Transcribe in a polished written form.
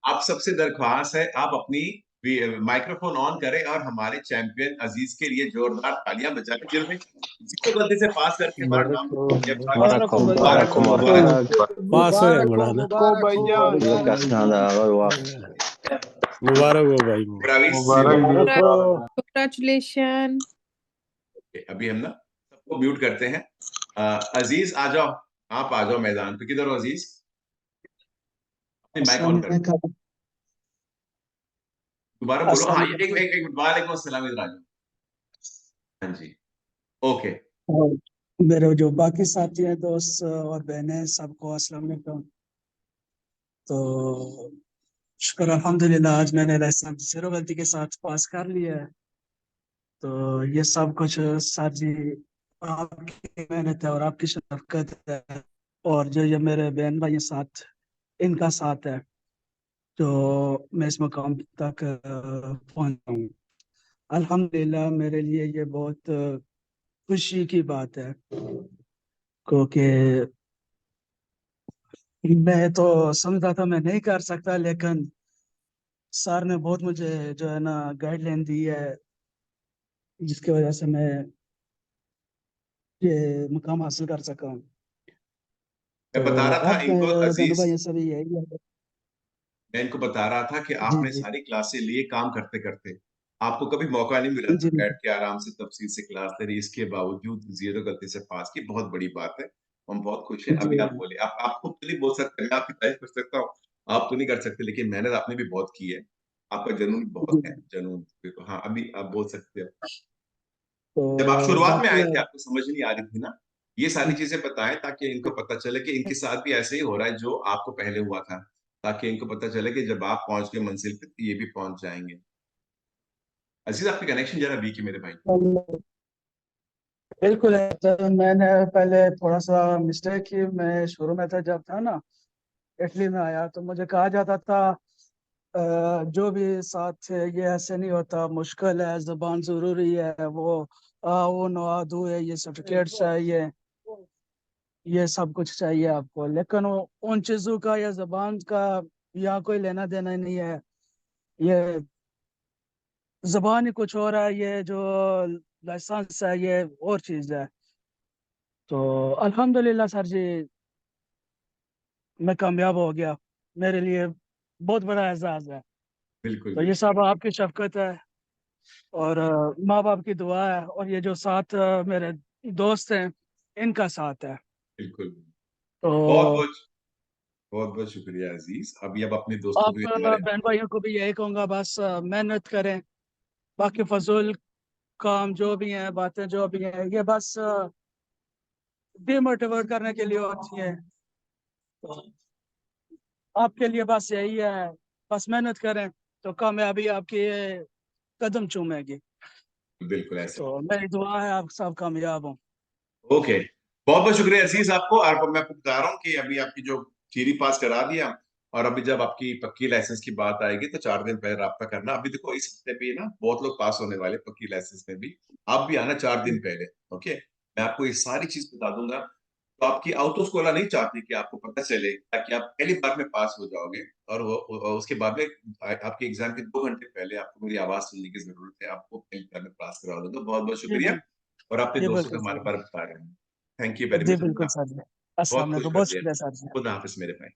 आप सबसे दरख्वास्त है, आप अपनी माइक्रोफोन ऑन करें और हमारे चैंपियन अजीज के लिए जोरदार तालियां बजाएं, जिन्होंने जीरो गलती से पास करके हमारा मुबारक नाम हो, रोशन किया। मुबारक हो, मुबारक मुबारक हो, हो, मुबारक मुबारक हो। पास हो या बड़ा ना मुबारक हो भाईजान। ये कैसे नाम है वाह। मुबारक हो भाई मुबारक Congra- हो। Congratulations. अभी हम ना सबको म्यूट करते हैं। अजीज आ जाओ, आप आ जाओ मैदान पे। किधर हो अजीज? अपनी माइक ऑन कर, दोबारा बोलो। हाँ, एक एक एक वालेकुम अस्सलाम, इधर आ जाओ। हाँ जी, ओके। और मेरे जो बाकी साथी हैं, दोस्त और बहनें, सबको अस्सलाम वालेकुम। तो शुक्र अल्हम्दुलिल्लाह, आज मैंने लाइसेंस जीरो गलती के साथ पास कर लिया है। तो ये सब कुछ सर जी आपकी मेहनत है और आपकी शफकत है, और जो ये मेरे बहन भाई साथ, इनका साथ है, तो मैं इस मुकाम तक पहुंचा हूँ। अल्हम्दुलिल्लाह, मेरे लिए ये बहुत खुशी की बात है, क्योंकि मैं तो समझता था मैं नहीं कर सकता, लेकिन सर ने बहुत मुझे जो है ना गाइडलाइन दी है, जिसकी वजह से मैं ये मुकाम हासिल कर सका हूँ। मैं तो बता रहा था अब इनको गंडू अजीज, भाई, ये सभी यही है। मैं इनको बता रहा था कि जी आपने जी सारी क्लासें लिए काम करते करते, आपको कभी मौका नहीं मिला था जी बैठ के आराम से तफसील से क्लास ले रही, इसके बावजूद जीरो गलती से पास की, बहुत बड़ी बात है। हम बहुत खुश हैं। अभी आप जी बोले, आप खुद तो नहीं बोल सकते, मैं आपकी तारीफ कर सकता हूँ, आप तो नहीं कर सकते, लेकिन मेहनत आपने भी बहुत की है। आपका जुनून बहुत है, जी। जुनून। तो हाँ, अभी आप बोल सकते हो। तो जब आप शुरुआत में बाकी आए थे, आपको समझ नहीं आ रही थी ना, ये सारी चीजें बताएं ताकि इनको पता चले कि इनके साथ भी ऐसे ही हो रहा है जो आपको पहले हुआ था, ताकि इनको पता चले कि जब आप पहुंच गए मंजिल पे तो ये भी पहुंच जाएंगे। अजीज, आपकी कनेक्शन जरा वीक है मेरे भाई। बिल्कुल है। तो मैंने पहले थोड़ा सा मिस्टेक की, मैं शुरू में था जब था ना इटली में आया, तो मुझे कहा जाता था जो भी साथ है ये ऐसे नहीं होता, मुश्किल है, जुबान जरूरी है, वो नवादू है, ये सर्टिफिकेट चाहिए, ये सब कुछ चाहिए आपको, लेकिन उन चीजों का या जुबान का यहाँ कोई लेना देना नहीं है। ये जुबान ही कुछ और है, ये जो लाइसेंस है ये और चीज है। तो अल्हम्दुलिल्लाह सर जी, मैं कामयाब हो गया, मेरे लिए बहुत बड़ा एजाज है। बिल्कुल तो ये बिल्कुल सब आपकी शफकत है, और माँ बाप की दुआ है, और ये जो साथ मेरे दोस्त हैं, इनका साथ है। बिल्कुल। बहुत तो बहुत बहुत बहुत शुक्रिया अजीज। अभी अब अपने दोस्तों आप को भी हमारे, बहन भाइयों को भी यही कहूँगा, बस मेहनत करें। बाकी फजूल काम जो भी है, बातें जो भी हैं, ये बस डिमोटिवेट करने के लिए होती है। तो आपके लिए बस यही है, बस मेहनत करें तो कामयाबी आपकी कदम चूमेगी। बिल्कुल ऐसे। तो मेरी दुआ है आप सब कामयाब हों। ओके, बहुत बहुत शुक्रिया अजीज आपको। और मैं आपको बता रहा हूँ कि अभी आपकी जो थ्योरी पास करा दिया, और अभी जब आपकी पक्की लाइसेंस की बात आएगी तो 4 दिन पहले राब्ता करना। अभी देखो इस हफ्ते भी ना बहुत लोग पास होने वाले पक्की लाइसेंस में भी, आप भी आना 4 दिन पहले। ओके, मैं आपको ये सारी चीज बता दूंगा। तो आपकी आउट स्कॉलर नहीं चाहती कि आपको पता चले, ताकि आप पहली बार में पास हो जाओगे, और उसके बाद में आपके एग्जाम के 2 घंटे पहले आपको मेरी आवाज सुनने की जरूरत है। आपको पहली बार में पास करवा दूंगा। बहुत बहुत जी शुक्रिया। और अपने जी दोस्तों को बिल्कुल हमारे सर। बारे बता रहे हैं। थैंक यू वेरी जी मच। बिल्कुल सर जी। अस्सलाम बहुत खुश वालेकुम, बहुत रहते हैं। शुक्रिया सर जी। खुदा हाफिज मेरे भाई।